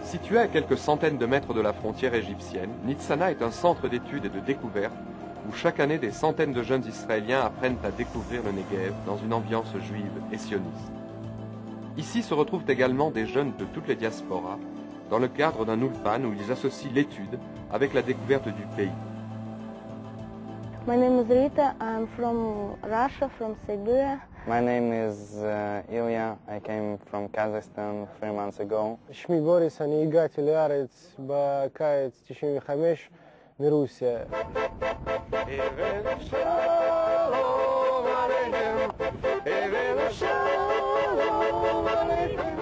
Situé à quelques centaines de mètres de la frontière égyptienne, Nitzana est un centre d'études et de découvertes où chaque année des centaines de jeunes Israéliens apprennent à découvrir le Negev dans une ambiance juive et sioniste. Ici se retrouvent également des jeunes de toutes les diasporas dans le cadre d'un ulpan où ils associent l'étude avec la découverte du pays. My name is Rita. I'm from Russia, from Siberia. My name is Ilya. I came from Kazakhstan 3 months ago. שמי בוריס, אני הגעתי לארץ בקיץ 95 מרוסיה.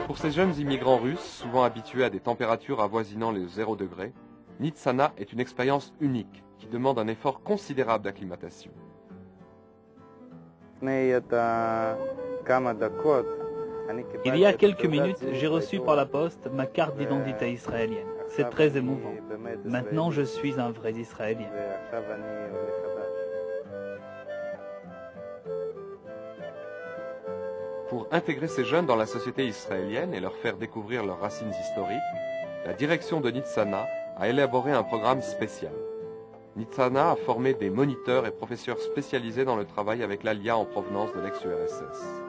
Pour ces jeunes immigrants russes, souvent habitués à des températures avoisinant les 0 degrés, Nitzana est une expérience unique qui demande un effort considérable d'acclimatation. Il y a quelques minutes, j'ai reçu par la poste ma carte d'identité israélienne. C'est très émouvant. Maintenant, je suis un vrai Israélien. Pour intégrer ces jeunes dans la société israélienne et leur faire découvrir leurs racines historiques, la direction de Nitzana a élaboré un programme spécial. Nitzana a formé des moniteurs et professeurs spécialisés dans le travail avec l'Alia en provenance de l'ex-URSS.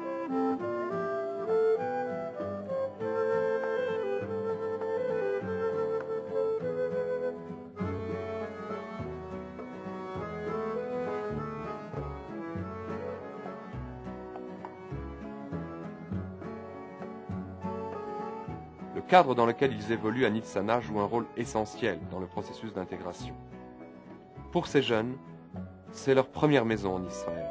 Le cadre dans lequel ils évoluent à Nitzana joue un rôle essentiel dans le processus d'intégration. Pour ces jeunes, c'est leur première maison en Israël.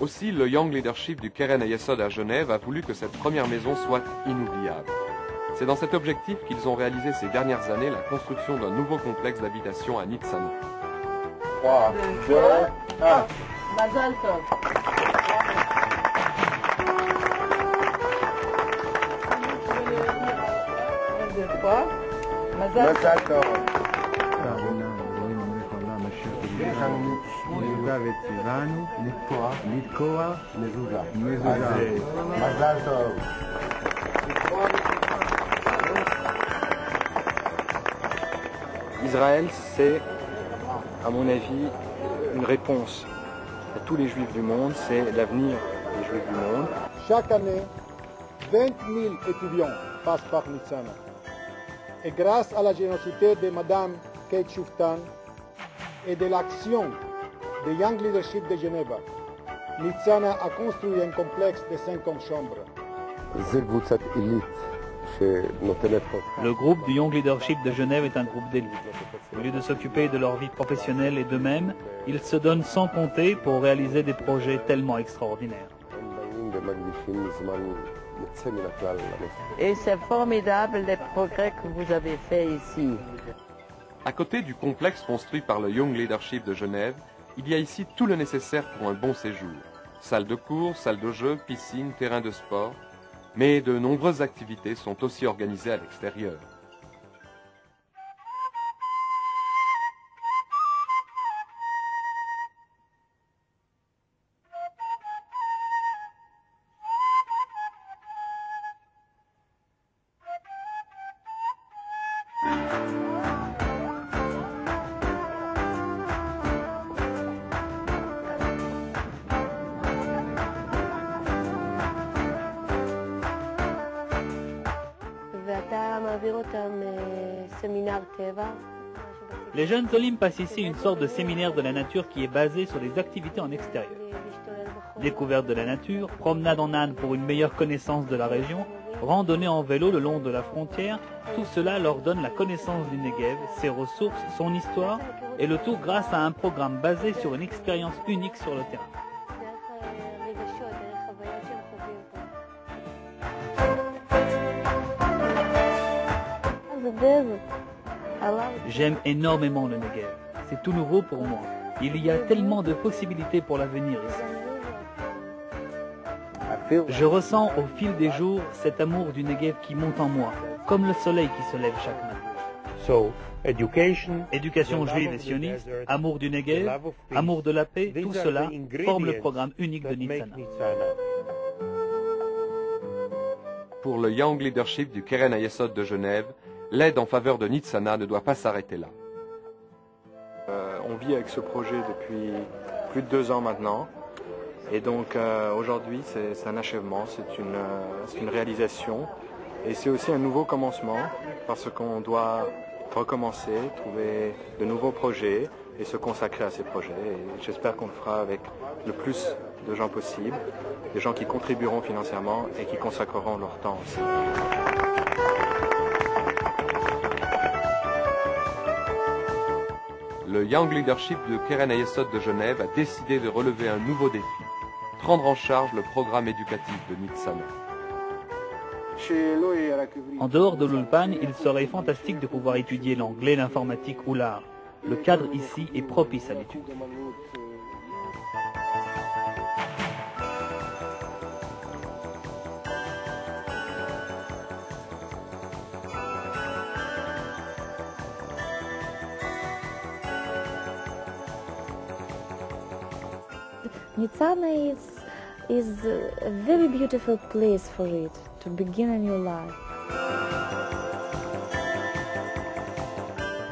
Aussi, le Young Leadership du Keren Hayesod à Genève a voulu que cette première maison soit inoubliable. C'est dans cet objectif qu'ils ont réalisé ces dernières années la construction d'un nouveau complexe d'habitation à Nitzana. 3, 2, 1. Mazal tov. מזל טוב. לתקוע מזוזה. מזל טוב. Israël, c'est, à mon avis, une réponse à tous les juifs du monde, c'est l'avenir des juifs du monde. Chaque année, 20 000 étudiants passent par Nitzana. Et grâce à la générosité de Madame Kate Shuftan et de l'action de Young Leadership de Genève, Nitzana a construit un complexe de 50 chambres. Le groupe du Young Leadership de Genève est un groupe d'élite. Au lieu de s'occuper de leur vie professionnelle et d'eux-mêmes, ils se donnent sans compter pour réaliser des projets tellement extraordinaires. Et c'est formidable les progrès que vous avez faits ici. À côté du complexe construit par le Young Leadership de Genève, il y a ici tout le nécessaire pour un bon séjour. Salle de cours, salle de jeu, piscine, terrain de sport. Mais de nombreuses activités sont aussi organisées à l'extérieur. Les jeunes Olim passent ici une sorte de séminaire de la nature qui est basé sur des activités en extérieur. Découverte de la nature, promenade en âne pour une meilleure connaissance de la région, randonnée en vélo le long de la frontière, tout cela leur donne la connaissance du Negev, ses ressources, son histoire, et le tout grâce à un programme basé sur une expérience unique sur le terrain. J'aime énormément le Negev. C'est tout nouveau pour moi. Il y a tellement de possibilités pour l'avenir ici. Je ressens au fil des jours cet amour du Negev qui monte en moi, comme le soleil qui se lève chaque matin. Éducation juive et sioniste, amour du Negev, amour de la paix, tout cela forme le programme unique de Nitzana. Pour le Young Leadership du Keren Hayesod de Genève, l'aide en faveur de Nitzana ne doit pas s'arrêter là. On vit avec ce projet depuis plus de 2 ans maintenant. Et donc aujourd'hui, c'est un achèvement, c'est une réalisation. Et c'est aussi un nouveau commencement parce qu'on doit recommencer, trouver de nouveaux projets et se consacrer à ces projets. Et j'espère qu'on le fera avec le plus de gens possible, des gens qui contribueront financièrement et qui consacreront leur temps aussi. Le Young Leadership de Keren Hayesod de Genève a décidé de relever un nouveau défi, prendre en charge le programme éducatif de Nitzana. En dehors de l'Ulpan, il serait fantastique de pouvoir étudier l'anglais, l'informatique ou l'art. Le cadre ici est propice à l'étude. Nitzana is a very beautiful place for it to begin a new life.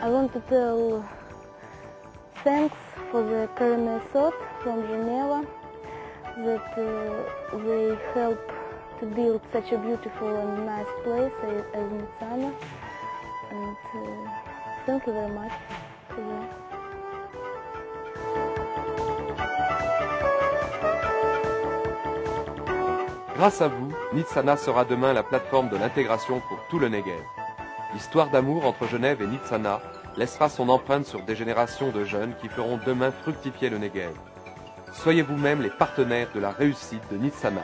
I want to tell thanks for the Keren Hayesod from Geneva that they help to build such a beautiful and nice place as Nitzana, and thank you very much for that. Grâce à vous, Nitzana sera demain la plateforme de l'intégration pour tout le Negev. L'histoire d'amour entre Genève et Nitzana laissera son empreinte sur des générations de jeunes qui feront demain fructifier le Negev. Soyez vous-même les partenaires de la réussite de Nitzana.